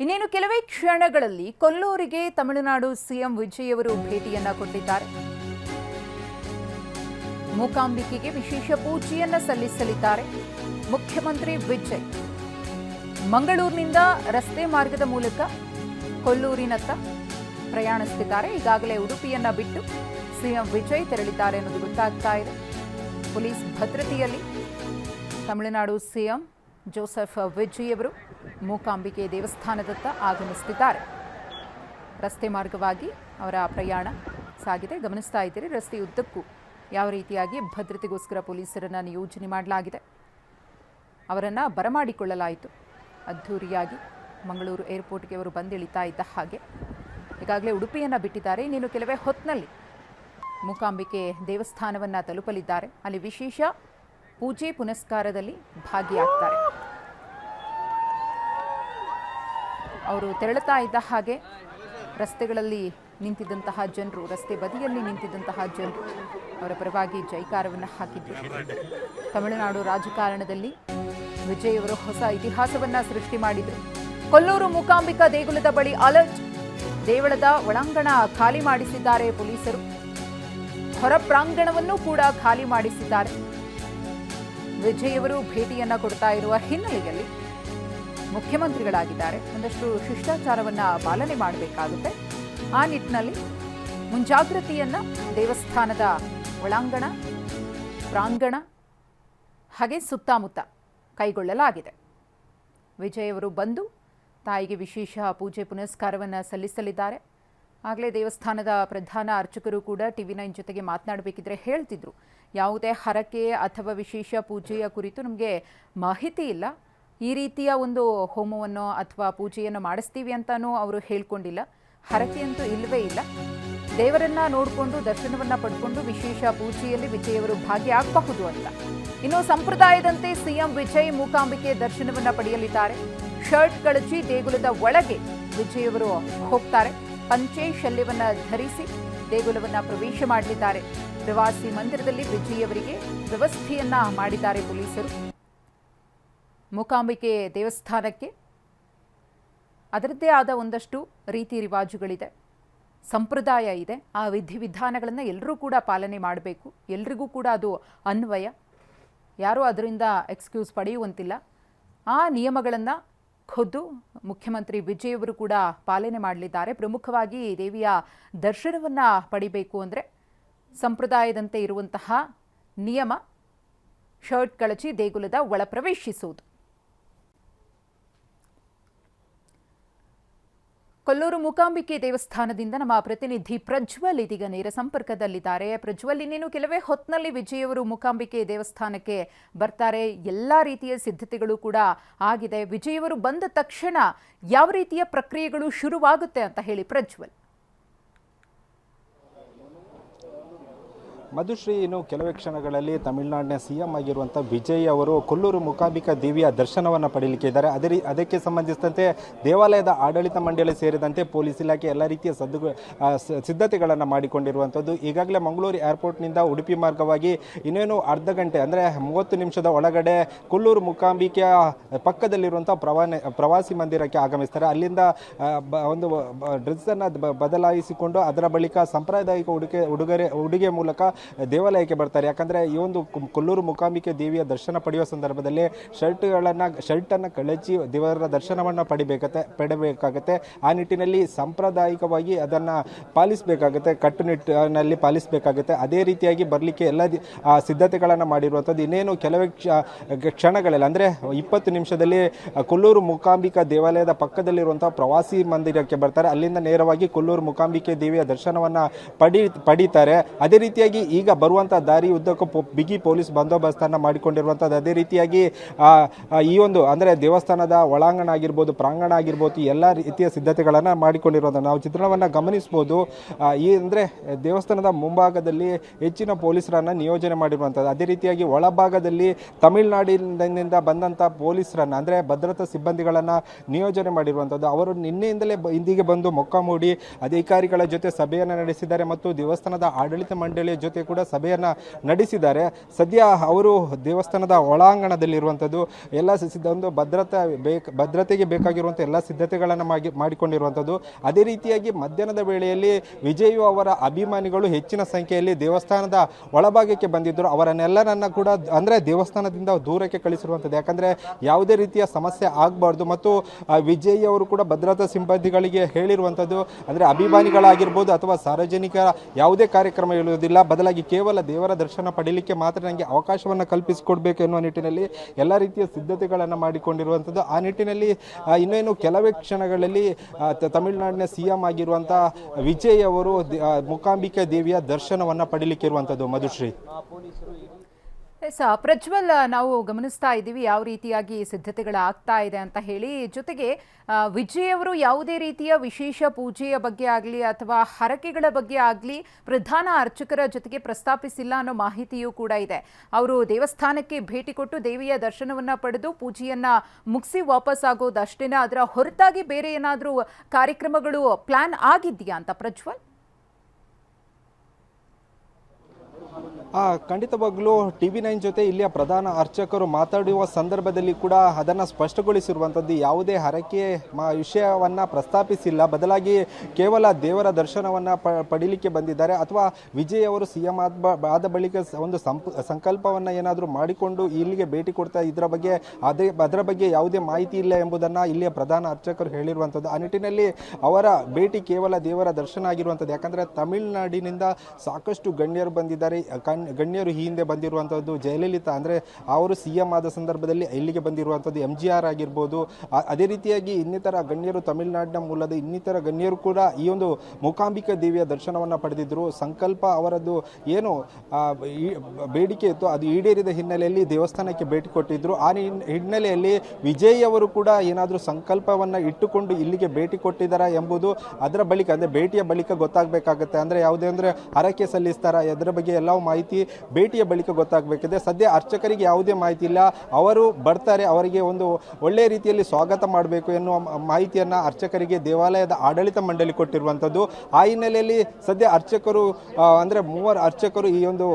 ಇನ್ನೇನು ಕೆಲವೇ ಕ್ಷಣಗಳಲ್ಲಿ ಕೊಲ್ಲೂರಿಗೆ ತಮಿಳುನಾಡು ಸಿಎಂ ವಿಜಯ್ ಅವರು ಭೇಟಿಯನ್ನ ಕೊಟ್ಟಿದ್ದಾರೆ. ಮೂಕಾಂಬಿಕೆಗೆ ವಿಶೇಷ ಪೂಜೆಯನ್ನ ಸಲ್ಲಿಸಲಿದ್ದಾರೆ ಮುಖ್ಯಮಂತ್ರಿ ವಿಜಯ್. ಮಂಗಳೂರಿನಿಂದ ರಸ್ತೆ ಮಾರ್ಗದ ಮೂಲಕ ಕೊಲ್ಲೂರಿನತ್ತ ಪ್ರಯಾಣಿಸುತ್ತಿದ್ದಾರೆ. ಈಗಾಗಲೇ ಉಡುಪಿಯನ್ನ ಬಿಟ್ಟು ಸಿಎಂ ವಿಜಯ್ ತೆರಳಿದ್ದಾರೆ ಅನ್ನೋದು ಗೊತ್ತಾಗ್ತಾ ಇದೆ. ಪೊಲೀಸ್ ಭದ್ರತೆಯಲ್ಲಿ ತಮಿಳುನಾಡು ಸಿಎಂ ಜೋಸೆಫ್ ವಿಜಯ್ ಅವರು ಮೂಕಾಂಬಿಕೆ ದೇವಸ್ಥಾನದತ್ತ ಆಗಮಿಸುತ್ತಿದ್ದಾರೆ. ರಸ್ತೆ ಮಾರ್ಗವಾಗಿ ಅವರ ಪ್ರಯಾಣ ಸಾಗಿದೆ. ಗಮನಿಸ್ತಾ ಇದ್ದೀರಿ, ರಸ್ತೆಯುದ್ದಕ್ಕೂ ಯಾವ ರೀತಿಯಾಗಿ ಭದ್ರತೆಗೋಸ್ಕರ ಪೊಲೀಸರನ್ನು ನಿಯೋಜನೆ ಮಾಡಲಾಗಿದೆ. ಅವರನ್ನು ಬರಮಾಡಿಕೊಳ್ಳಲಾಯಿತು. ಅದ್ಧೂರಿಯಾಗಿ ಮಂಗಳೂರು ಏರ್ಪೋರ್ಟ್ಗೆ ಅವರು ಬಂದಿಳಿತಾ ಇದ್ದ ಹಾಗೆ ಈಗಾಗಲೇ ಉಡುಪಿಯನ್ನು ಬಿಟ್ಟಿದ್ದಾರೆ. ಇನ್ನೇನು ಕೆಲವೇ ಹೊತ್ತಿನಲ್ಲಿ ಮೂಕಾಂಬಿಕೆ ದೇವಸ್ಥಾನವನ್ನು ತಲುಪಲಿದ್ದಾರೆ. ಅಲ್ಲಿ ವಿಶೇಷ ಪೂಜೆ ಪುನಸ್ಕಾರದಲ್ಲಿ ಭಾಗಿಯಾಗ್ತಾರೆ. ಅವರು ತೆರಳುತ್ತಾ ಇದ್ದ ಹಾಗೆ ರಸ್ತೆಗಳಲ್ಲಿ ನಿಂತಿದ್ದಂತಹ ಜನರು, ರಸ್ತೆ ಬದಿಯಲ್ಲಿ ನಿಂತಿದ್ದಂತಹ ಜನರು ಅವರ ಪರವಾಗಿ ಜೈಕಾರವನ್ನು ಹಾಕಿದ್ರು. ತಮಿಳುನಾಡು ರಾಜಕಾರಣದಲ್ಲಿ ವಿಜಯ್ ಅವರು ಹೊಸ ಇತಿಹಾಸವನ್ನ ಸೃಷ್ಟಿ ಮಾಡಿದರು. ಕೊಲ್ಲೂರು ಮೂಕಾಂಬಿಕಾ ದೇಗುಲದ ಬಳಿ ಅಲರ್ಟ್. ದೇವಳದ ಒಳಾಂಗಣ ಖಾಲಿ ಮಾಡಿಸಿದ್ದಾರೆ ಪೊಲೀಸರು. ಹೊರ ಪ್ರಾಂಗಣವನ್ನು ಕೂಡ ಖಾಲಿ ಮಾಡಿಸಿದ್ದಾರೆ. ವಿಜಯ್ ಅವರು ಭೇಟಿಯನ್ನ ಕೊಡ್ತಾ ಇರುವ ಹಿನ್ನೆಲೆಯಲ್ಲಿ ಮುಖ್ಯಮಂತ್ರಿಗಳಾಗಿದ್ದಾರೆ. ಒಂದಷ್ಟು ಶಿಷ್ಟಾಚಾರವನ್ನ ಪಾಲನೆ ಮಾಡಬೇಕಾಗುತ್ತೆ. ಆ ನಿಟ್ಟಿನಲ್ಲಿ ಮುಂಜಾಗ್ರತೆಯನ್ನ ದೇವಸ್ಥಾನದ ಒಳಾಂಗಣ, ಪ್ರಾಂಗಣ ಹಾಗೆ ಸುತ್ತಮುತ್ತ ಕೈಗೊಳ್ಳಲಾಗಿದೆ. ವಿಜಯ್ ಅವರು ಬಂದು ತಾಯಿಗೆ ವಿಶೇಷ ಪೂಜೆ ಪುನಸ್ಕಾರವನ್ನು ಸಲ್ಲಿಸಲಿದ್ದಾರೆ. ಆಗಲೇ ದೇವಸ್ಥಾನದ ಪ್ರಧಾನ ಅರ್ಚಕರು ಕೂಡ TV9 ಜೊತೆಗೆ ಮಾತನಾಡಬೇಕಿದ್ರೆ ಹೇಳ್ತಿದ್ರು, ಯಾವುದೇ ಹರಕೆ ಅಥವಾ ವಿಶೇಷ ಪೂಜೆಯ ಕುರಿತು ನಮಗೆ ಮಾಹಿತಿ ಇಲ್ಲ. ಈ ರೀತಿಯ ಒಂದು ಹೋಮವನ್ನು ಅಥವಾ ಪೂಜೆಯನ್ನು ಮಾಡಿಸ್ತೀವಿ ಅಂತಾನೂ ಅವರು ಹೇಳ್ಕೊಂಡಿಲ್ಲ. ಹರಕೆಯಂತೂ ಇಲ್ಲವೇ ಇಲ್ಲ. ದೇವರನ್ನ ನೋಡಿಕೊಂಡು ದರ್ಶನವನ್ನ ಪಡ್ಕೊಂಡು ವಿಶೇಷ ಪೂಜೆಯಲ್ಲಿ ವಿಜಯ್ ಅವರು ಭಾಗಿಯಾಗಬಹುದು ಅಂತ. ಇನ್ನು ಸಂಪ್ರದಾಯದಂತೆ ಸಿಎಂ ವಿಜಯ್ ಮೂಕಾಂಬಿಕೆ ದರ್ಶನವನ್ನ ಪಡೆಯಲಿದ್ದಾರೆ. ಶರ್ಟ್ ಕಳಚಿ ದೇಗುಲದ ಒಳಗೆ ವಿಜಯ್ ಅವರು ಹೋಗ್ತಾರೆ. ಪಂಚೆ ಶಲ್ಯವನ್ನ ಧರಿಸಿ ದೇಗುಲವನ್ನ ಪ್ರವೇಶ ಮಾಡಲಿದ್ದಾರೆ. ಪ್ರವಾಸಿ ಮಂದಿರದಲ್ಲಿ ವಿಜಯ್ ಅವರಿಗೆ ವ್ಯವಸ್ಥೆಯನ್ನ ಮಾಡಿದ್ದಾರೆ ಪೊಲೀಸರು. ಮೂಕಾಂಬಿಕೆ ದೇವಸ್ಥಾನಕ್ಕೆ ಅದರದ್ದೇ ಆದ ಒಂದಷ್ಟು ರೀತಿ ರಿವಾಜುಗಳಿದೆ, ಸಂಪ್ರದಾಯ ಇದೆ. ಆ ವಿಧಿವಿಧಾನಗಳನ್ನು ಎಲ್ಲರೂ ಕೂಡ ಪಾಲನೆ ಮಾಡಬೇಕು. ಎಲ್ರಿಗೂ ಕೂಡ ಅದು ಅನ್ವಯ. ಯಾರೂ ಅದರಿಂದ ಎಕ್ಸ್ಕ್ಯೂಸ್ ಪಡೆಯುವಂತಿಲ್ಲ. ಆ ನಿಯಮಗಳನ್ನು ಖುದ್ದು ಮುಖ್ಯಮಂತ್ರಿ ವಿಜಯ್ ಅವರು ಕೂಡ ಪಾಲನೆ ಮಾಡಲಿದ್ದಾರೆ. ಪ್ರಮುಖವಾಗಿ ದೇವಿಯ ದರ್ಶನವನ್ನು ಪಡಿಬೇಕು ಅಂದರೆ ಸಂಪ್ರದಾಯದಂತೆ ಇರುವಂತಹ ನಿಯಮ ಶರ್ಟ್ ಕಳಚಿ ದೇಗುಲದ ಒಳ ಪ್ರವೇಶಿಸುವುದು. ಕೊಲ್ಲೂರು ಮೂಕಾಂಬಿಕೆ ದೇವಸ್ಥಾನದಿಂದ ನಮ್ಮ ಪ್ರತಿನಿಧಿ ಪ್ರಜ್ವಲ್ ಇದೀಗ ನೇರ ಸಂಪರ್ಕದಲ್ಲಿದ್ದಾರೆ. ಪ್ರಜ್ವಲ್, ಇನ್ನೇನು ಕೆಲವೇ ಹೊತ್ತಿನಲ್ಲಿ ವಿಜಯ್ ಅವರು ಮೂಕಾಂಬಿಕೆ ದೇವಸ್ಥಾನಕ್ಕೆ ಬರ್ತಾರೆ. ಎಲ್ಲ ರೀತಿಯ ಸಿದ್ಧತೆಗಳು ಕೂಡ ಆಗಿದೆ. ವಿಜಯ್ ಅವರು ಬಂದ ತಕ್ಷಣ ಯಾವ ರೀತಿಯ ಪ್ರಕ್ರಿಯೆಗಳು ಶುರುವಾಗುತ್ತೆ ಅಂತ ಹೇಳಿ ಪ್ರಜ್ವಲ್. ಮಧುಶ್ರೀ, ಇನ್ನು ಕೆಲವೇ ಕ್ಷಣಗಳಲ್ಲಿ ತಮಿಳುನಾಡಿನ ಸಿಎಂ ಆಗಿರುವಂಥ ವಿಜಯ್ ಅವರು ಕೊಲ್ಲೂರು ಮೂಕಾಂಬಿಕಾ ದೇವಿಯ ದರ್ಶನವನ್ನು ಪಡೆಯಲಿಕ್ಕೆ ಇದ್ದಾರೆ. ಅದಕ್ಕೆ ಸಂಬಂಧಿಸಿದಂತೆ ದೇವಾಲಯದ ಆಡಳಿತ ಮಂಡಳಿ ಸೇರಿದಂತೆ ಪೊಲೀಸ್ ಇಲಾಖೆ ಎಲ್ಲ ರೀತಿಯ ಸಿದ್ಧತೆಗಳನ್ನು ಮಾಡಿಕೊಂಡಿರುವಂಥದ್ದು. ಈಗಾಗಲೇ ಮಂಗಳೂರು ಏರ್ಪೋರ್ಟ್ನಿಂದ ಉಡುಪಿ ಮಾರ್ಗವಾಗಿ ಇನ್ನೇನು ಅರ್ಧ ಗಂಟೆ ಅಂದರೆ 30 ನಿಮಿಷದ ಒಳಗಡೆ ಕೊಲ್ಲೂರು ಮೂಕಾಂಬಿಕೆಯ ಪಕ್ಕದಲ್ಲಿರುವಂಥ ಪ್ರವಾಸಿ ಮಂದಿರಕ್ಕೆ ಆಗಮಿಸ್ತಾರೆ. ಅಲ್ಲಿಂದ ಒಂದು ಡ್ರೆಸ್ಸನ್ನು ಬದಲಾಯಿಸಿಕೊಂಡು ಅದರ ಬಳಿಕ ಸಾಂಪ್ರದಾಯಿಕ ಉಡುಗೆ ಮೂಲಕ ದೇವಾಲಯಕ್ಕೆ ಬರ್ತಾರೆ. ಯಾಕಂದರೆ ಈ ಒಂದು ಕೊಲ್ಲೂರು ಮೂಕಾಂಬಿಕೆ ದೇವಿಯ ದರ್ಶನ ಪಡೆಯುವ ಸಂದರ್ಭದಲ್ಲಿ ಶರ್ಟನ್ನು ಕಳಚಿ ದೇವರ ದರ್ಶನವನ್ನು ಪಡೆಯಬೇಕಾಗತ್ತೆ. ಆ ನಿಟ್ಟಿನಲ್ಲಿ ಸಾಂಪ್ರದಾಯಿಕವಾಗಿ ಅದನ್ನು ಪಾಲಿಸಬೇಕಾಗುತ್ತೆ, ಕಟ್ಟುನಿಟ್ಟಿನಲ್ಲಿ ಪಾಲಿಸಬೇಕಾಗುತ್ತೆ. ಅದೇ ರೀತಿಯಾಗಿ ಬರಲಿಕ್ಕೆ ಎಲ್ಲ ಸಿದ್ಧತೆಗಳನ್ನು ಮಾಡಿರುವಂಥದ್ದು. ಇನ್ನೇನು ಕೆಲವೇ ಕ್ಷಣಗಳಲ್ಲಿ ಅಂದರೆ 20 ನಿಮಿಷದಲ್ಲಿ ಕೊಲ್ಲೂರು ಮೂಕಾಂಬಿಕಾ ದೇವಾಲಯದ ಪಕ್ಕದಲ್ಲಿರುವಂಥ ಪ್ರವಾಸಿ ಮಂದಿರಕ್ಕೆ ಬರ್ತಾರೆ. ಅಲ್ಲಿಂದ ನೇರವಾಗಿ ಕೊಲ್ಲೂರು ಮೂಕಾಂಬಿಕೆ ದೇವಿಯ ದರ್ಶನವನ್ನು ಪಡೀತಾರೆ. ಅದೇ ರೀತಿಯಾಗಿ ಈಗ ಬರುವಂಥ ದಾರಿ ಉದ್ದಕ್ಕೂ ಬಿಗಿ ಪೊಲೀಸ್ ಬಂದೋಬಸ್ತನ್ನು ಮಾಡಿಕೊಂಡಿರುವಂಥದ್ದು. ಅದೇ ರೀತಿಯಾಗಿ ಈ ಒಂದು ಅಂದರೆ ದೇವಸ್ಥಾನದ ಒಳಾಂಗಣ ಆಗಿರ್ಬೋದು, ಪ್ರಾಂಗಣ ಆಗಿರ್ಬೋದು, ಎಲ್ಲ ರೀತಿಯ ಸಿದ್ಧತೆಗಳನ್ನು ಮಾಡಿಕೊಂಡಿರುವಂಥ ನಾವು ಚಿತ್ರಣವನ್ನು ಗಮನಿಸ್ಬೋದು. ಈ ಅಂದರೆ ದೇವಸ್ಥಾನದ ಮುಂಭಾಗದಲ್ಲಿ ಹೆಚ್ಚಿನ ಪೊಲೀಸರನ್ನು ನಿಯೋಜನೆ ಮಾಡಿರುವಂಥದ್ದು. ಅದೇ ರೀತಿಯಾಗಿ ಒಳಭಾಗದಲ್ಲಿ ತಮಿಳುನಾಡಿನಿಂದ ಬಂದಂಥ ಪೊಲೀಸರನ್ನು ಅಂದರೆ ಭದ್ರತಾ ಸಿಬ್ಬಂದಿಗಳನ್ನು ನಿಯೋಜನೆ ಮಾಡಿರುವಂಥದ್ದು. ಅವರು ನಿನ್ನೆಯಿಂದಲೇ ಇಂದಿಗೆ ಬಂದು ಮೊಕ್ಕ ಮೂಡಿ ಅಧಿಕಾರಿಗಳ ಜೊತೆ ಸಭೆಯನ್ನು ನಡೆಸಿದ್ದಾರೆ ಮತ್ತು ದೇವಸ್ಥಾನದ ಆಡಳಿತ ಮಂಡಳಿಯ ಜೊತೆ ಜೊತೆ ಕೂಡ ಸಭೆಯನ್ನು ನಡೆಸಿದ್ದಾರೆ. ಸದ್ಯ ಅವರು ದೇವಸ್ಥಾನದ ಒಳಾಂಗಣದಲ್ಲಿರುವಂಥದ್ದು ಎಲ್ಲ ಒಂದು ಭದ್ರತೆಗೆ ಬೇಕಾಗಿರುವಂಥ ಎಲ್ಲ ಸಿದ್ಧತೆಗಳನ್ನು ಮಾಡಿಕೊಂಡಿರುವಂಥದ್ದು. ಅದೇ ರೀತಿಯಾಗಿ ಮಧ್ಯಾಹ್ನದ ವೇಳೆಯಲ್ಲಿ ವಿಜಯ್ ಅವರ ಅಭಿಮಾನಿಗಳು ಹೆಚ್ಚಿನ ಸಂಖ್ಯೆಯಲ್ಲಿ ದೇವಸ್ಥಾನದ ಒಳಭಾಗಕ್ಕೆ ಬಂದಿದ್ದರು. ಅವರನ್ನೆಲ್ಲರನ್ನ ಕೂಡ ಅಂದರೆ ದೇವಸ್ಥಾನದಿಂದ ದೂರಕ್ಕೆ ಕಳಿಸಿರುವಂಥದ್ದು. ಯಾಕಂದರೆ ಯಾವುದೇ ರೀತಿಯ ಸಮಸ್ಯೆ ಆಗಬಾರ್ದು ಮತ್ತು ವಿಜಯ್ ಅವರು ಕೂಡ ಭದ್ರತಾ ಸಿಬ್ಬಂದಿಗಳಿಗೆ ಹೇಳಿರುವಂಥದ್ದು ಅಂದರೆ ಅಭಿಮಾನಿಗಳಾಗಿರ್ಬೋದು ಅಥವಾ ಸಾರ್ವಜನಿಕರ ಯಾವುದೇ ಕಾರ್ಯಕ್ರಮ ಇರುವುದಿಲ್ಲ, ಬದಲಾಗಿ ಕೇವಲ ದೇವರ ದರ್ಶನ ಪಡೀಲಿಕ್ಕೆ ಮಾತ್ರ ನನಗೆ ಅವಕಾಶವನ್ನು ಕಲ್ಪಿಸಿಕೊಡ್ಬೇಕು ಎನ್ನುವ ನಿಟ್ಟಿನಲ್ಲಿ ಎಲ್ಲ ರೀತಿಯ ಸಿದ್ಧತೆಗಳನ್ನು ಮಾಡಿಕೊಂಡಿರುವಂಥದ್ದು. ಆ ನಿಟ್ಟಿನಲ್ಲಿ ಇನ್ನೇನು ಕೆಲವೇ ಕ್ಷಣಗಳಲ್ಲಿ ತಮಿಳುನಾಡಿನ CM ಆಗಿರುವಂಥ ವಿಜಯ್ ಅವರು ಮೂಕಾಂಬಿಕಾ ದೇವಿಯ ದರ್ಶನವನ್ನು ಪಡೀಲಿಕ್ಕೆ ಇರುವಂಥದ್ದು. ಮಧುಶ್ರೀ. ಪ್ರಜ್ವಲ್, ನಾವು ಗಮನಿಸ್ತಾ ಇದ್ದೀವಿ ಯಾವ ರೀತಿಯಾಗಿ ಸಿದ್ಧತೆಗಳಾಗ್ತಾ ಇದೆ ಅಂತ ಹೇಳಿ. ಜೊತೆಗೆ ವಿಜಯ್ ಅವರು ಯಾವುದೇ ರೀತಿಯ ವಿಶೇಷ ಪೂಜೆಯ ಬಗ್ಗೆ ಆಗಲಿ ಅಥವಾ ಹರಕೆಗಳ ಬಗ್ಗೆ ಆಗಲಿ ಪ್ರಧಾನ ಅರ್ಚಕರ ಜೊತೆಗೆ ಪ್ರಸ್ತಾಪಿಸಿಲ್ಲ ಅನ್ನೋ ಮಾಹಿತಿಯೂ ಕೂಡ ಇದೆ. ಅವರು ದೇವಸ್ಥಾನಕ್ಕೆ ಭೇಟಿ ಕೊಟ್ಟು ದೇವಿಯ ದರ್ಶನವನ್ನ ಪಡೆದು ಪೂಜೆಯನ್ನ ಮುಗಿಸಿ ವಾಪಸ್ ಆಗೋದಷ್ಟೇನ, ಅದರ ಹೊರತಾಗಿ ಬೇರೆ ಏನಾದರೂ ಕಾರ್ಯಕ್ರಮಗಳು ಪ್ಲಾನ್ ಆಗಿದೆಯಾ ಅಂತ ಪ್ರಜ್ವಲ್? ಖಂಡಿತವಾಗ್ಲೂ TV9 ಜೊತೆ ಇಲ್ಲಿಯ ಪ್ರಧಾನ ಅರ್ಚಕರು ಮಾತಾಡುವ ಸಂದರ್ಭದಲ್ಲಿ ಕೂಡ ಅದನ್ನು ಸ್ಪಷ್ಟಗೊಳಿಸಿರುವಂಥದ್ದು. ಯಾವುದೇ ಹರಕೆ ವಿಷಯವನ್ನು ಪ್ರಸ್ತಾಪಿಸಿಲ್ಲ, ಬದಲಾಗಿ ಕೇವಲ ದೇವರ ದರ್ಶನವನ್ನು ಪಡೀಲಿಕ್ಕೆ ಬಂದಿದ್ದಾರೆ. ಅಥವಾ ವಿಜಯ್ ಅವರು CM ಆದ ಬಳಿಕ ಒಂದು ಸಂಕಲ್ಪವನ್ನು ಏನಾದರೂ ಮಾಡಿಕೊಂಡು ಇಲ್ಲಿಗೆ ಭೇಟಿ ಕೊಡ್ತಾ ಅದರ ಬಗ್ಗೆ ಯಾವುದೇ ಮಾಹಿತಿ ಇಲ್ಲ ಎಂಬುದನ್ನು ಇಲ್ಲಿಯ ಪ್ರಧಾನ ಅರ್ಚಕರು ಹೇಳಿರುವಂಥದ್ದು. ಆ ನಿಟ್ಟಿನಲ್ಲಿ ಅವರ ಭೇಟಿ ಕೇವಲ ದೇವರ ದರ್ಶನ ಆಗಿರುವಂಥದ್ದು. ಯಾಕಂದರೆ ತಮಿಳುನಾಡಿನಿಂದ ಸಾಕಷ್ಟು ಗಣ್ಯರು ಬಂದಿದ್ದಾರೆ. ಗಣ್ಯರು ಈ ಹಿಂದೆ ಬಂದಿರುವಂಥದ್ದು ಜಯಲಲಿತಾ, ಅಂದರೆ ಅವರು CM ಆದ ಸಂದರ್ಭದಲ್ಲಿ ಇಲ್ಲಿಗೆ ಬಂದಿರುವಂಥದ್ದು MGR ಆಗಿರ್ಬೋದು. ಅದೇ ರೀತಿಯಾಗಿ ಇನ್ನಿತರ ಗಣ್ಯರು, ತಮಿಳುನಾಡಿನ ಮೂಲದ ಇನ್ನಿತರ ಗಣ್ಯರು ಕೂಡ ಈ ಒಂದು ಮೂಕಾಂಬಿಕಾ ದೇವಿಯ ದರ್ಶನವನ್ನು ಪಡೆದಿದ್ದರು. ಸಂಕಲ್ಪ ಅವರದ್ದು ಏನು ಬೇಡಿಕೆ ಇತ್ತು ಅದು ಈಡೇರಿದ ಹಿನ್ನೆಲೆಯಲ್ಲಿ ದೇವಸ್ಥಾನಕ್ಕೆ ಭೇಟಿ ಕೊಟ್ಟಿದ್ದರು. ಆ ಹಿನ್ನೆಲೆಯಲ್ಲಿ ವಿಜಯ್ ಅವರು ಕೂಡ ಏನಾದರೂ ಸಂಕಲ್ಪವನ್ನು ಇಟ್ಟುಕೊಂಡು ಇಲ್ಲಿಗೆ ಭೇಟಿ ಕೊಟ್ಟಿದ್ದಾರಾ ಎಂಬುದು ಅದರ ಬಳಿಕ, ಅಂದರೆ ಭೇಟಿಯ ಬಳಿಕ ಗೊತ್ತಾಗಬೇಕಾಗುತ್ತೆ. ಅಂದರೆ ಯಾವುದೇ ಅಂದರೆ ಹರಕೆ ಸಲ್ಲಿಸ್ತಾರ ಅದರ ಬಗ್ಗೆ ಎಲ್ಲ ಮಾಹಿತಿ ಭೇಟಿಯ ಬಳಿಕ ಗೊತ್ತಾಗಬೇಕಿದೆ. ಸದ್ಯ ಅರ್ಚಕರಿಗೆ ಯಾವುದೇ ಮಾಹಿತಿ ಇಲ್ಲ. ಅವರು ಬರ್ತಾರೆ, ಅವರಿಗೆ ಒಂದು ಒಳ್ಳೆಯ ರೀತಿಯಲ್ಲಿ ಸ್ವಾಗತ ಮಾಡಬೇಕು ಎನ್ನುವ ಮಾಹಿತಿಯನ್ನು ಅರ್ಚಕರಿಗೆ ದೇವಾಲಯದ ಆಡಳಿತ ಮಂಡಳಿ ಕೊಟ್ಟಿರುವಂಥದ್ದು. ಆ ಹಿನ್ನೆಲೆಯಲ್ಲಿ ಸದ್ಯ ಅರ್ಚಕರು ಅಂದರೆ 3 ಅರ್ಚಕರು ಈ ಒಂದು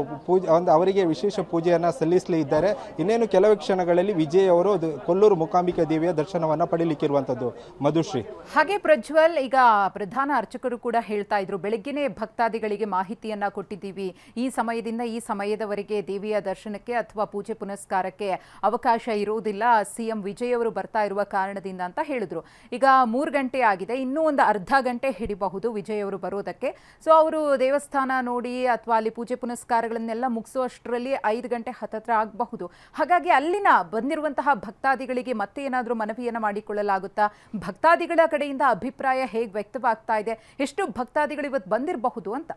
ಅವರಿಗೆ ವಿಶೇಷ ಪೂಜೆಯನ್ನು ಸಲ್ಲಿಸಲಿ ಇದ್ದಾರೆ. ಇನ್ನೇನು ಕೆಲವೇ ಕ್ಷಣಗಳಲ್ಲಿ ವಿಜಯ್ ಅವರು ಕೊಲ್ಲೂರು ಮೂಕಾಂಬಿಕಾ ದೇವಿಯ ದರ್ಶನವನ್ನು ಪಡೀಲಿಕ್ಕಿರುವಂಥದ್ದು. ಮಧುಶ್ರೀ. ಹಾಗೆ ಪ್ರಜ್ವಲ್, ಈಗ ಪ್ರಧಾನ ಅರ್ಚಕರು ಕೂಡ ಹೇಳ್ತಾ ಇದ್ರು, ಬೆಳಗ್ಗೆನೇ ಭಕ್ತಾದಿಗಳಿಗೆ ಮಾಹಿತಿಯನ್ನ ಕೊಟ್ಟಿದ್ದೀವಿ, ಈ ಸಮಯದಿಂದ ಈ ಸಮಯದವರೆಗೆ ದೇವಿಯ ದರ್ಶನಕ್ಕೆ ಅಥವಾ ಪೂಜೆ ಪುನಸ್ಕಾರಕ್ಕೆ ಅವಕಾಶ ಇರುವುದಿಲ್ಲ, CM ವಿಜಯ್ ಅವರು ಬರ್ತಾ ಇರುವ ಕಾರಣದಿಂದ ಅಂತ ಹೇಳಿದ್ರು. ಈಗ 3 ಗಂಟೆ ಆಗಿದೆ, ಇನ್ನೂ ಒಂದು ಅರ್ಧ ಗಂಟೆ ಹಿಡಿಬಹುದು ವಿಜಯ್ ಅವರು ಬರೋದಕ್ಕೆ. ಸೊ ಅವರು ದೇವಸ್ಥಾನ ನೋಡಿ ಅಥವಾ ಅಲ್ಲಿ ಪೂಜೆ ಪುನಸ್ಕಾರಗಳನ್ನೆಲ್ಲ ಮುಗಿಸುವಷ್ಟರಲ್ಲಿ 5 ಗಂಟೆ ಹತ್ತತ್ರ ಆಗಬಹುದು. ಹಾಗಾಗಿ ಅಲ್ಲಿನ ಬಂದಿರುವಂತಹ ಭಕ್ತಾದಿಗಳಿಗೆ ಮತ್ತೆ ಏನಾದರೂ ಮನವಿಯನ್ನು ಮಾಡಿಕೊಳ್ಳಲಾಗುತ್ತಾ? ಭಕ್ತಾದಿಗಳ ಕಡೆಯಿಂದ ಅಭಿಪ್ರಾಯ ಹೇಗೆ ವ್ಯಕ್ತವಾಗ್ತಾ ಇದೆ? ಎಷ್ಟು ಭಕ್ತಾದಿಗಳು ಇವತ್ತು ಬಂದಿರಬಹುದು ಅಂತ?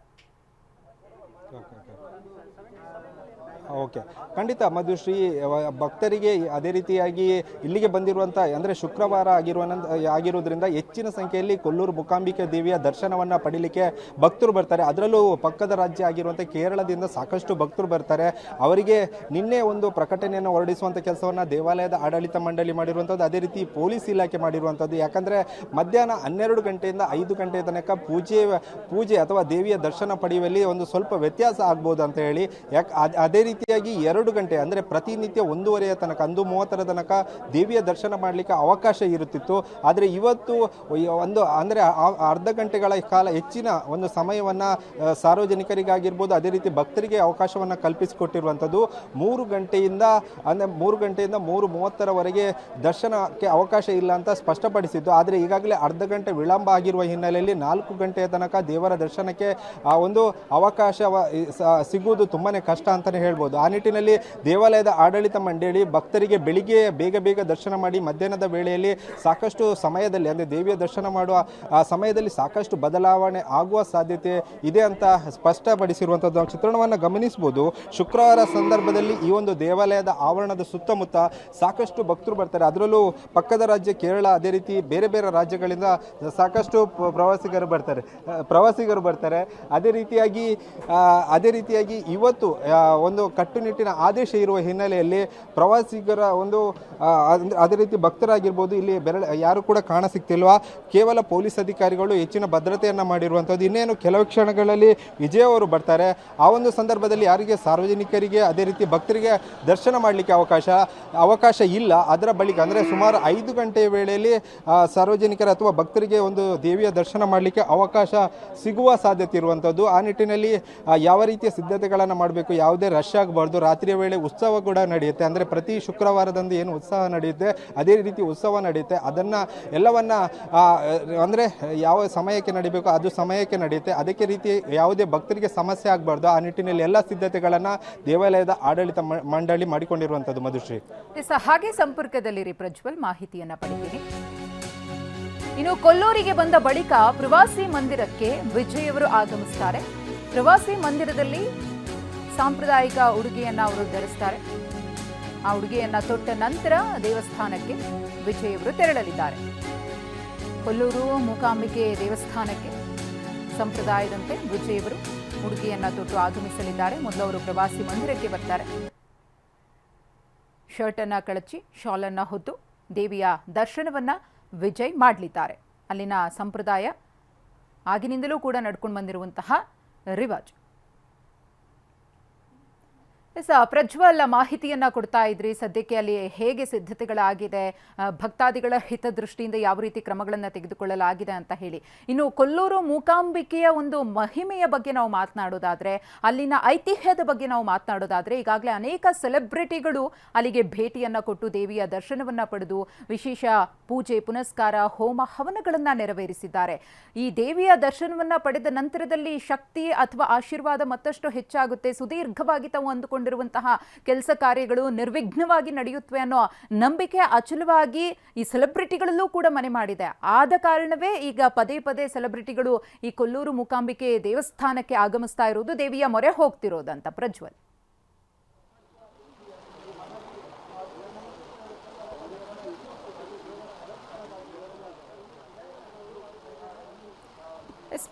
ಓಕೆ, ಖಂಡಿತ ಮಧುಶ್ರೀ. ಭಕ್ತರಿಗೆ ಅದೇ ರೀತಿಯಾಗಿ ಇಲ್ಲಿಗೆ ಬಂದಿರುವಂಥ ಅಂದರೆ ಶುಕ್ರವಾರ ಆಗಿರೋದ್ರಿಂದ ಹೆಚ್ಚಿನ ಸಂಖ್ಯೆಯಲ್ಲಿ ಕೊಲ್ಲೂರು ಮೂಕಾಂಬಿಕಾ ದೇವಿಯ ದರ್ಶನವನ್ನು ಪಡೀಲಿಕ್ಕೆ ಭಕ್ತರು ಬರ್ತಾರೆ. ಅದರಲ್ಲೂ ಪಕ್ಕದ ರಾಜ್ಯ ಆಗಿರುವಂಥ ಕೇರಳದಿಂದ ಸಾಕಷ್ಟು ಭಕ್ತರು ಬರ್ತಾರೆ. ಅವರಿಗೆ ನಿನ್ನೆ ಒಂದು ಪ್ರಕಟಣೆಯನ್ನು ಹೊರಡಿಸುವಂಥ ಕೆಲಸವನ್ನು ದೇವಾಲಯದ ಆಡಳಿತ ಮಂಡಳಿ ಮಾಡಿರುವಂಥದ್ದು, ಅದೇ ರೀತಿ ಪೊಲೀಸ್ ಇಲಾಖೆ ಮಾಡಿರುವಂಥದ್ದು. ಯಾಕಂದರೆ ಮಧ್ಯಾಹ್ನ 12 ಗಂಟೆಯಿಂದ 5 ಗಂಟೆ ತನಕ ಪೂಜೆ ಅಥವಾ ದೇವಿಯ ದರ್ಶನ ಪಡೆಯುವಲ್ಲಿ ಒಂದು ಸ್ವಲ್ಪ ವ್ಯತ್ಯಾಸ ಆಗ್ಬೋದು ಅಂತ ಹೇಳಿ. ಅದೇ ರೀತಿಯಾಗಿ 2 ಗಂಟೆ ಅಂದರೆ ಪ್ರತಿನಿತ್ಯ 1:30 ತನಕ 1:30 ತನಕ ದೇವಿಯ ದರ್ಶನ ಮಾಡಲಿಕ್ಕೆ ಅವಕಾಶ ಇರುತ್ತಿತ್ತು. ಆದರೆ ಇವತ್ತು ಅಂದರೆ ಅರ್ಧ ಗಂಟೆಗಳ ಕಾಲ ಹೆಚ್ಚಿನ ಒಂದು ಸಮಯವನ್ನು ಸಾರ್ವಜನಿಕರಿಗಾಗಿರ್ಬೋದು ಅದೇ ರೀತಿ ಭಕ್ತರಿಗೆ ಅವಕಾಶವನ್ನು ಕಲ್ಪಿಸಿಕೊಟ್ಟಿರುವಂಥದ್ದು. 3 ಗಂಟೆಯಿಂದ 3:30ವರೆಗೆ ದರ್ಶನಕ್ಕೆ ಅವಕಾಶ ಇಲ್ಲ ಅಂತ ಸ್ಪಷ್ಟಪಡಿಸಿದ್ದು. ಆದರೆ ಈಗಾಗಲೇ ಅರ್ಧ ಗಂಟೆ ವಿಳಂಬ ಆಗಿರುವ ಹಿನ್ನೆಲೆಯಲ್ಲಿ 4 ಗಂಟೆಯ ತನಕ ದೇವರ ದರ್ಶನಕ್ಕೆ ಒಂದು ಅವಕಾಶ ಸಿಗುವುದು ತುಂಬಾ ಕಷ್ಟ ಅಂತಲೇ ಹೇಳ್ಬೋದು. ಆ ನಿಟ್ಟಿನಲ್ಲಿ ದೇವಾಲಯದ ಆಡಳಿತ ಮಂಡಳಿ ಭಕ್ತರಿಗೆ ಬೆಳಿಗ್ಗೆ ಬೇಗ ದರ್ಶನ ಮಾಡಿ ಮಧ್ಯಾಹ್ನದ ವೇಳೆಯಲ್ಲಿ ಸಾಕಷ್ಟು ಸಮಯದಲ್ಲಿ ಅಂದರೆ ದೇವಿಯ ದರ್ಶನ ಮಾಡುವ ಆ ಸಮಯದಲ್ಲಿ ಸಾಕಷ್ಟು ಬದಲಾವಣೆ ಆಗುವ ಸಾಧ್ಯತೆ ಇದೆ ಅಂತ ಸ್ಪಷ್ಟಪಡಿಸಿರುವಂಥದ್ದು ನಾವು ಚಿತ್ರಣವನ್ನು ಗಮನಿಸಬಹುದು. ಶುಕ್ರವಾರ ಸಂದರ್ಭದಲ್ಲಿ ಈ ಒಂದು ದೇವಾಲಯದ ಆವರಣದ ಸುತ್ತಮುತ್ತ ಸಾಕಷ್ಟು ಭಕ್ತರು ಬರ್ತಾರೆ. ಅದರಲ್ಲೂ ಪಕ್ಕದ ರಾಜ್ಯ ಕೇರಳ ಅದೇ ರೀತಿ ಬೇರೆ ರಾಜ್ಯಗಳಿಂದ ಸಾಕಷ್ಟು ಪ್ರವಾಸಿಗರು ಬರ್ತಾರೆ. ಅದೇ ರೀತಿಯಾಗಿ ಇವತ್ತು ಒಂದು ಕಟ್ಟುನಿಟ್ಟಿನ ಆದೇಶ ಇರುವ ಹಿನ್ನೆಲೆಯಲ್ಲಿ ಪ್ರವಾಸಿಗರ ಒಂದು ಅದೇ ರೀತಿ ಭಕ್ತರಾಗಿರ್ಬೋದು ಇಲ್ಲಿ ಯಾರು ಕೂಡ ಕಾಣ ಸಿಗ್ತಿಲ್ವಾ. ಕೇವಲ ಪೊಲೀಸ್ ಅಧಿಕಾರಿಗಳು ಹೆಚ್ಚಿನ ಭದ್ರತೆಯನ್ನು ಮಾಡಿರುವಂಥದ್ದು. ಇನ್ನೇನು ಕೆಲವು ಕ್ಷಣಗಳಲ್ಲಿ ವಿಜಯ್ ಅವರು ಬರ್ತಾರೆ. ಆ ಒಂದು ಸಂದರ್ಭದಲ್ಲಿ ಯಾರಿಗೆ ಸಾರ್ವಜನಿಕರಿಗೆ ಅದೇ ರೀತಿ ಭಕ್ತರಿಗೆ ದರ್ಶನ ಮಾಡಲಿಕ್ಕೆ ಅವಕಾಶ ಇಲ್ಲ. ಅದರ ಬಳಿಕ ಅಂದರೆ ಸುಮಾರು 5 ಗಂಟೆಯ ವೇಳೆಯಲ್ಲಿ ಸಾರ್ವಜನಿಕರ ಅಥವಾ ಭಕ್ತರಿಗೆ ಒಂದು ದೇವಿಯ ದರ್ಶನ ಮಾಡಲಿಕ್ಕೆ ಅವಕಾಶ ಸಿಗುವ ಸಾಧ್ಯತೆ ಇರುವಂಥದ್ದು. ಆ ನಿಟ್ಟಿನಲ್ಲಿ ಯಾವ ರೀತಿಯ ಸಿದ್ಧತೆಗಳನ್ನು ಮಾಡಬೇಕು, ಯಾವುದೇ ರಶ್ ಆಗಬಾರ್ದು. ರಾತ್ರಿಯ ವೇಳೆ ಉತ್ಸವ ಕೂಡ ನಡೆಯುತ್ತೆ. ಅಂದರೆ ಪ್ರತಿ ಶುಕ್ರವಾರದಂದು ಏನು ಉತ್ಸವ ನಡೆಯುತ್ತೆ ಅದೇ ರೀತಿ ಉತ್ಸವ ನಡೆಯುತ್ತೆ. ಅದನ್ನು ಎಲ್ಲವನ್ನ ಅಂದರೆ ಯಾವ ಸಮಯಕ್ಕೆ ನಡೀಬೇಕು ಅದು ಸಮಯಕ್ಕೆ ನಡೆಯುತ್ತೆ. ಅದಕ್ಕೆ ರೀತಿ ಯಾವುದೇ ಭಕ್ತರಿಗೆ ಸಮಸ್ಯೆ ಆಗಬಾರ್ದು. ಆ ನಿಟ್ಟಿನಲ್ಲಿ ಎಲ್ಲ ಸಿದ್ಧತೆಗಳನ್ನು ದೇವಾಲಯದ ಆಡಳಿತ ಮಂಡಳಿ ಮಾಡಿಕೊಂಡಿರುವಂಥದ್ದು. ಮಧುಶ್ರೀ, ಹಾಗೆ ಸಂಪರ್ಕದಲ್ಲಿರಿ ಪ್ರಜ್ವಲ್, ಮಾಹಿತಿಯನ್ನ ಪಡೆದಿರಿ. ಇನ್ನು ಕೊಲ್ಲೂರಿಗೆ ಬಂದ ಬಳಿಕ ಪ್ರವಾಸಿ ಮಂದಿರಕ್ಕೆ ವಿಜಯ್ ಅವರು ಆಗಮಿಸ್ತಾರೆ. ಪ್ರವಾಸಿ ಮಂದಿರದಲ್ಲಿ ಸಾಂಪ್ರದಾಯಿಕ ಉಡುಗೆಯನ್ನ ಅವರು ಧರಿಸ್ತಾರೆ. ಆ ಉಡುಗೆಯನ್ನ ತೊಟ್ಟ ನಂತರ ದೇವಸ್ಥಾನಕ್ಕೆ ವಿಜಯ್ ಅವರು ತೆರಳಲಿದ್ದಾರೆ. ಕೊಲ್ಲೂರು ಮೂಕಾಂಬಿಕೆ ದೇವಸ್ಥಾನಕ್ಕೆ ಸಂಪ್ರದಾಯದಂತೆ ವಿಜಯ್ ಅವರು ಉಡುಗೆಯನ್ನ ತೊಟ್ಟು ಆಗಮಿಸಲಿದ್ದಾರೆ. ಮೊದಲು ಅವರು ಪ್ರವಾಸಿ ಮಂದಿರಕ್ಕೆ ಬರ್ತಾರೆ. ಶರ್ಟ್ ಅನ್ನ ಕಳಚಿ ಶಾಲ್ ಅನ್ನ ಹೊತ್ತು ದೇವಿಯ ದರ್ಶನವನ್ನ ವಿಜಯ್ ಮಾಡಲಿದ್ದಾರೆ. ಅಲ್ಲಿನ ಸಂಪ್ರದಾಯ ಆಗಿನಿಂದಲೂ ಕೂಡ ನಡ್ಕೊಂಡು ಬಂದಿರುವಂತಹ ರಿವಾಜ್. ಪ್ರಜ್ವಲ್, ಮಾಹಿತಿಯನ್ನ ಕೊಡ್ತಾ ಇದ್ರಿ. ಸದ್ಯಕ್ಕೆ ಅಲ್ಲಿ ಹೇಗೆ ಸಿದ್ಧತೆಗಳಾಗಿದೆ, ಭಕ್ತಾದಿಗಳ ಹಿತದೃಷ್ಟಿಯಿಂದ ಯಾವ ರೀತಿ ಕ್ರಮಗಳನ್ನು ತೆಗೆದುಕೊಳ್ಳಲಾಗಿದೆ ಅಂತ ಹೇಳಿ. ಇನ್ನು ಕೊಲ್ಲೂರು ಮೂಕಾಂಬಿಕೆಯ ಒಂದು ಮಹಿಮೆಯ ಬಗ್ಗೆ ನಾವು ಮಾತನಾಡೋದಾದ್ರೆ, ಅಲ್ಲಿನ ಐತಿಹ್ಯದ ಬಗ್ಗೆ ನಾವು ಮಾತನಾಡೋದಾದ್ರೆ, ಈಗಾಗಲೇ ಅನೇಕ ಸೆಲೆಬ್ರಿಟಿಗಳು ಅಲ್ಲಿಗೆ ಭೇಟಿಯನ್ನ ಕೊಟ್ಟು ದೇವಿಯ ದರ್ಶನವನ್ನ ಪಡೆದು ವಿಶೇಷ ಪೂಜೆ ಪುನಸ್ಕಾರ ಹೋಮ ಹವನಗಳನ್ನ ನೆರವೇರಿಸಿದ್ದಾರೆ. ಈ ದೇವಿಯ ದರ್ಶನವನ್ನ ಪಡೆದ ನಂತರದಲ್ಲಿ ಶಕ್ತಿ ಅಥವಾ ಆಶೀರ್ವಾದ ಮತ್ತಷ್ಟು ಹೆಚ್ಚಾಗುತ್ತೆ. ಸುದೀರ್ಘವಾಗಿ ತಾವು ಅಂದುಕೊಂಡಿರುವಂತಹ ಕೆಲಸ ಕಾರ್ಯಗಳು ನಿರ್ವಿಘ್ನವಾಗಿ ನಡೆಯುತ್ತವೆ ಅನ್ನೋ ನಂಬಿಕೆ ಅಚಲವಾಗಿ ಈ ಸೆಲೆಬ್ರಿಟಿಗಳಲ್ಲೂ ಕೂಡ ಮನೆ ಮಾಡಿದೆ. ಆದ ಕಾರಣವೇ ಈಗ ಪದೇ ಪದೇ ಸೆಲೆಬ್ರಿಟಿಗಳು ಈ ಕೊಲ್ಲೂರು ಮೂಕಾಂಬಿಕೆ ದೇವಸ್ಥಾನಕ್ಕೆ ಆಗಮಿಸ್ತಾ ಇರೋದು, ದೇವಿಯ ಮೊರೆ ಹೋಗ್ತಿರೋದಂತ. ಪ್ರಜ್ವಲ್,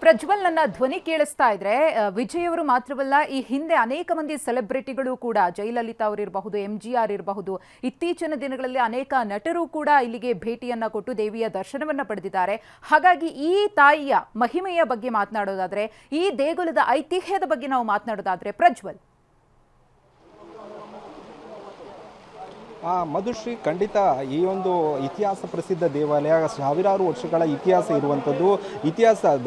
ಪ್ರಜ್ವಲ್, ನನ್ನ ಧ್ವನಿ ಕೇಳಿಸ್ತಾ ಇದ್ರೆ ವಿಜಯ್ ಅವರು ಮಾತ್ರವಲ್ಲ, ಈ ಹಿಂದೆ ಅನೇಕ ಮಂದಿ ಸೆಲೆಬ್ರಿಟಿಗಳು ಕೂಡ, ಜಯಲಲಿತಾ ಅವರು ಇರಬಹುದು, MGR ಇರಬಹುದು, ಇತ್ತೀಚಿನ ದಿನಗಳಲ್ಲಿ ಅನೇಕ ನಟರು ಕೂಡ ಇಲ್ಲಿಗೆ ಭೇಟಿಯನ್ನ ಕೊಟ್ಟು ದೇವಿಯ ದರ್ಶನವನ್ನ ಪಡೆದಿದ್ದಾರೆ. ಹಾಗಾಗಿ ಈ ತಾಯಿಯ ಮಹಿಮೆಯ ಬಗ್ಗೆ ಮಾತನಾಡೋದಾದ್ರೆ, ಈ ದೇಗುಲದ ಐತಿಹ್ಯದ ಬಗ್ಗೆ ನಾವು ಮಾತನಾಡೋದಾದ್ರೆ ಪ್ರಜ್ವಲ್. ಮಧುಶ್ರೀ, ಖಂಡಿತ ಈ ಒಂದು ಇತಿಹಾಸ ಪ್ರಸಿದ್ಧ ದೇವಾಲಯ, ಸಾವಿರಾರು ವರ್ಷಗಳ ಇತಿಹಾಸ ಇರುವಂಥದ್ದು.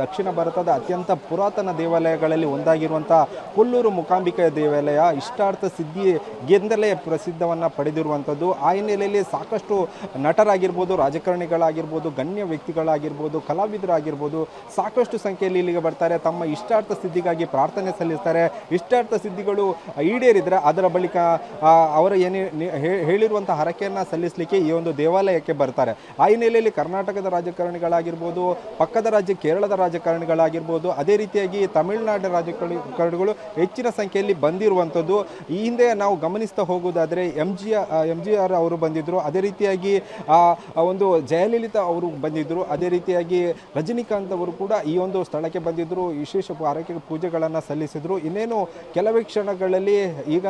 ದಕ್ಷಿಣ ಭಾರತದ ಅತ್ಯಂತ ಪುರಾತನ ದೇವಾಲಯಗಳಲ್ಲಿ ಒಂದಾಗಿರುವಂಥ ಕೊಲ್ಲೂರು ಮೂಕಾಂಬಿಕೆ ದೇವಾಲಯ ಇಷ್ಟಾರ್ಥ ಸಿದ್ಧಿಗೆಂದಲೇ ಪ್ರಸಿದ್ಧವನ್ನು ಪಡೆದಿರುವಂಥದ್ದು. ಆ ಹಿನ್ನೆಲೆಯಲ್ಲಿ ಸಾಕಷ್ಟು ನಟರಾಗಿರ್ಬೋದು, ರಾಜಕಾರಣಿಗಳಾಗಿರ್ಬೋದು, ಗಣ್ಯ ವ್ಯಕ್ತಿಗಳಾಗಿರ್ಬೋದು, ಕಲಾವಿದರಾಗಿರ್ಬೋದು ಸಾಕಷ್ಟು ಸಂಖ್ಯೆಯಲ್ಲಿ ಇಲ್ಲಿಗೆ ಬರ್ತಾರೆ. ತಮ್ಮ ಇಷ್ಟಾರ್ಥ ಸಿದ್ಧಿಗಾಗಿ ಪ್ರಾರ್ಥನೆ ಸಲ್ಲಿಸ್ತಾರೆ. ಇಷ್ಟಾರ್ಥ ಸಿದ್ಧಿಗಳು ಈಡೇರಿದರೆ ಅದರ ಬಳಿಕ ಅವರ ಹೇಳಿರುವಂತಹ ಹರಕೆಯನ್ನು ಸಲ್ಲಿಸಲಿಕ್ಕೆ ಈ ಒಂದು ದೇವಾಲಯಕ್ಕೆ ಬರ್ತಾರೆ. ಆ ಹಿನ್ನೆಲೆಯಲ್ಲಿ ಕರ್ನಾಟಕದ ರಾಜಕಾರಣಿಗಳಾಗಿರ್ಬೋದು, ಪಕ್ಕದ ರಾಜ್ಯ ಕೇರಳದ ರಾಜಕಾರಣಿಗಳಾಗಿರ್ಬೋದು, ಅದೇ ರೀತಿಯಾಗಿ ತಮಿಳುನಾಡಿನ ರಾಜಕಾರಣಿಗಳು ಹೆಚ್ಚಿನ ಸಂಖ್ಯೆಯಲ್ಲಿ ಬಂದಿರುವಂಥದ್ದು. ಈ ಹಿಂದೆ ನಾವು ಗಮನಿಸ್ತಾ ಹೋಗೋದಾದರೆ MGR ಅವರು ಬಂದಿದ್ದರು, ಅದೇ ರೀತಿಯಾಗಿ ಒಂದು ಜಯಲಲಿತಾ ಅವರು ಬಂದಿದ್ದರು, ಅದೇ ರೀತಿಯಾಗಿ ರಜನಿಕಾಂತ್ ಅವರು ಕೂಡ ಈ ಒಂದು ಸ್ಥಳಕ್ಕೆ ಬಂದಿದ್ದರು, ವಿಶೇಷ ಹರಕೆ ಪೂಜೆಗಳನ್ನು ಸಲ್ಲಿಸಿದರು. ಇನ್ನೇನು ಕೆಲವೇ ಕ್ಷಣಗಳಲ್ಲಿ ಈಗ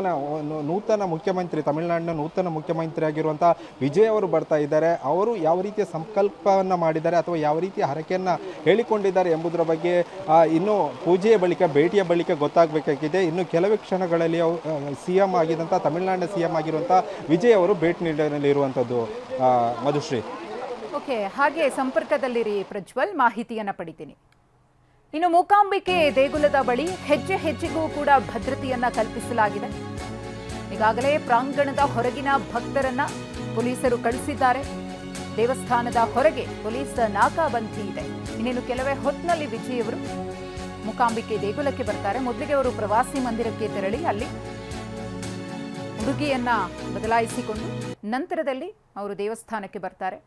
ನೂತನ ಮುಖ್ಯಮಂತ್ರಿ, ತಮಿಳುನಾಡಿನ ನೂತನ ಮುಖ್ಯಮಂತ್ರಿ ಆಗಿರುವಂಥ ವಿಜಯ್ ಅವರು ಬರ್ತಾ ಇದ್ದಾರೆ. ಅವರು ಯಾವ ರೀತಿಯ ಸಂಕಲ್ಪವನ್ನು ಮಾಡಿದ್ದಾರೆ ಅಥವಾ ಯಾವ ರೀತಿಯ ಹರಕೆಯನ್ನು ಹೇಳಿಕೊಂಡಿದ್ದಾರೆ ಎಂಬುದರ ಬಗ್ಗೆ ಇನ್ನು ಪೂಜೆಯ ಬಳಿಕ, ಭೇಟಿಯ ಬಳಿಕ ಗೊತ್ತಾಗಬೇಕಾಗಿದೆ. ಇನ್ನು ಕೆಲವೇ ಕ್ಷಣಗಳಲ್ಲಿ CM ಆಗಿದ್ದಂಥ, ತಮಿಳುನಾಡಿನ CM ಆಗಿರುವಂಥ ವಿಜಯ್ ಅವರು ಭೇಟಿ ನೀಡಲಿರುವಂಥದ್ದು. ಮಧುಶ್ರೀ, ಓಕೆ, ಹಾಗೆ ಸಂಪರ್ಕದಲ್ಲಿರಿ ಪ್ರಜ್ವಲ್, ಮಾಹಿತಿಯನ್ನು ಪಡಿತೀನಿ. ಇನ್ನು ಮೂಕಾಂಬಿಕೆ ದೇಗುಲದ ಬಳಿ ಹೆಜ್ಜೆ ಹೆಜ್ಜೆಗೂ ಕೂಡ ಭದ್ರತೆಯನ್ನ ಕಲ್ಪಿಸಲಾಗಿದೆ. ಈಗಾಗಲೇ ಪ್ರಾಂಗಣದ ಹೊರಗಿನ ಭಕ್ತರನ್ನ ಪೊಲೀಸರು ಕಳಿಸಿದ್ದಾರೆ. ದೇವಸ್ಥಾನದ ಹೊರಗೆ ಪೊಲೀಸ್ ನಾಕಾಬಂದಿ ಇದೆ. ಇನ್ನೇನು ಕೆಲವೇ ಹೊತ್ತಿನಲ್ಲಿ ವಿಜಯ್ ಅವರು ಮೂಕಾಂಬಿಕೆ ದೇಗುಲಕ್ಕೆ ಬರ್ತಾರೆ. ಮೊದಲಿಗೆ ಅವರು ಪ್ರವಾಸಿ ಮಂದಿರಕ್ಕೆ ತೆರಳಿ ಅಲ್ಲಿ ಉಡುಗೆಯನ್ನ ಬದಲಾಯಿಸಿಕೊಂಡು ನಂತರದಲ್ಲಿ ಅವರು ದೇವಸ್ಥಾನಕ್ಕೆ ಬರ್ತಾರೆ.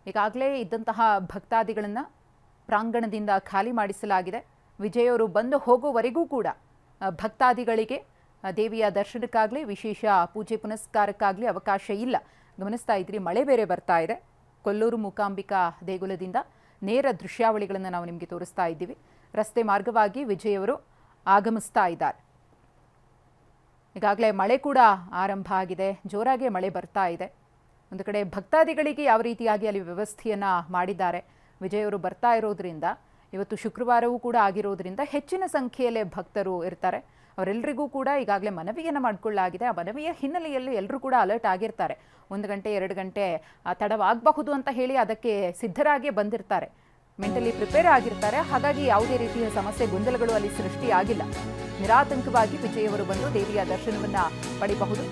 ಈಗಾಗಲೇ ಇದ್ದಂತಹ ಭಕ್ತಾದಿಗಳನ್ನ ಪ್ರಾಂಗಣದಿಂದ ಖಾಲಿ ಮಾಡಿಸಲಾಗಿದೆ. ವಿಜಯ್ ಅವರು ಬಂದು ಹೋಗುವವರೆಗೂ ಕೂಡ ಭಕ್ತಾದಿಗಳಿಗೆ ದೇವಿಯ ದರ್ಶನಕ್ಕಾಗಲಿ ವಿಶೇಷ ಪೂಜೆ ಪುನಸ್ಕಾರಕ್ಕಾಗಲಿ ಅವಕಾಶ ಇಲ್ಲ. ಗಮನಿಸ್ತಾ ಇದ್ರಿ, ಮಳೆ ಬೇರೆ ಬರ್ತಾ ಇದೆ. ಕೊಲ್ಲೂರು ಮೂಕಾಂಬಿಕಾ ದೇಗುಲದಿಂದ ನೇರ ದೃಶ್ಯಾವಳಿಗಳನ್ನು ನಾವು ನಿಮಗೆ ತೋರಿಸ್ತಾ ಇದ್ದೀವಿ. ರಸ್ತೆ ಮಾರ್ಗವಾಗಿ ವಿಜಯ್ ಅವರು ಆಗಮಿಸ್ತಾ ಇದ್ದಾರೆ. ಈಗಾಗಲೇ ಮಳೆ ಕೂಡ ಆರಂಭ ಆಗಿದೆ, ಜೋರಾಗಿ ಮಳೆ ಬರ್ತಾ ಇದೆ. ಒಂದು ಕಡೆ ಭಕ್ತಾದಿಗಳಿಗೆ ಯಾವ ರೀತಿಯಾಗಿ ಅಲ್ಲಿ ವ್ಯವಸ್ಥೆಯನ್ನು ಮಾಡಿದ್ದಾರೆ. ವಿಜಯ್ ಅವರು ಬರ್ತಾ ಇರೋದ್ರಿಂದ, ಇವತ್ತು ಶುಕ್ರವಾರವೂ ಕೂಡ ಆಗಿರೋದ್ರಿಂದ ಹೆಚ್ಚಿನ ಸಂಖ್ಯೆಯಲ್ಲೇ ಭಕ್ತರು ಇರ್ತಾರೆ. ಅವರೆಲ್ಲರಿಗೂ ಕೂಡ ಈಗಾಗಲೇ ಮನವಿಯನ್ನು ಮಾಡಿಕೊಳ್ಳಲಾಗಿದೆ. ಆ ಮನವಿಯ ಹಿನ್ನೆಲೆಯಲ್ಲಿ ಎಲ್ಲರೂ ಕೂಡ ಅಲರ್ಟ್ ಆಗಿರ್ತಾರೆ. 1 ಗಂಟೆ 2 ಗಂಟೆ ತಡವಾಗಬಹುದು ಅಂತ ಹೇಳಿ ಅದಕ್ಕೆ ಸಿದ್ಧರಾಗಿಯೇ ಬಂದಿರ್ತಾರೆ, ಮೆಂಟಲಿ ಪ್ರಿಪೇರ್ ಆಗಿರ್ತಾರೆ. ಹಾಗಾಗಿ ಯಾವುದೇ ರೀತಿಯ ಸಮಸ್ಯೆ ಗೊಂದಲಗಳು ಅಲ್ಲಿ ಸೃಷ್ಟಿಯಾಗಿಲ್ಲ. ನಿರಾತಂಕವಾಗಿ ವಿಜಯ್ ಅವರು ಬಂದು ದೇವಿಯ ದರ್ಶನವನ್ನು ಪಡೆಯಬಹುದು.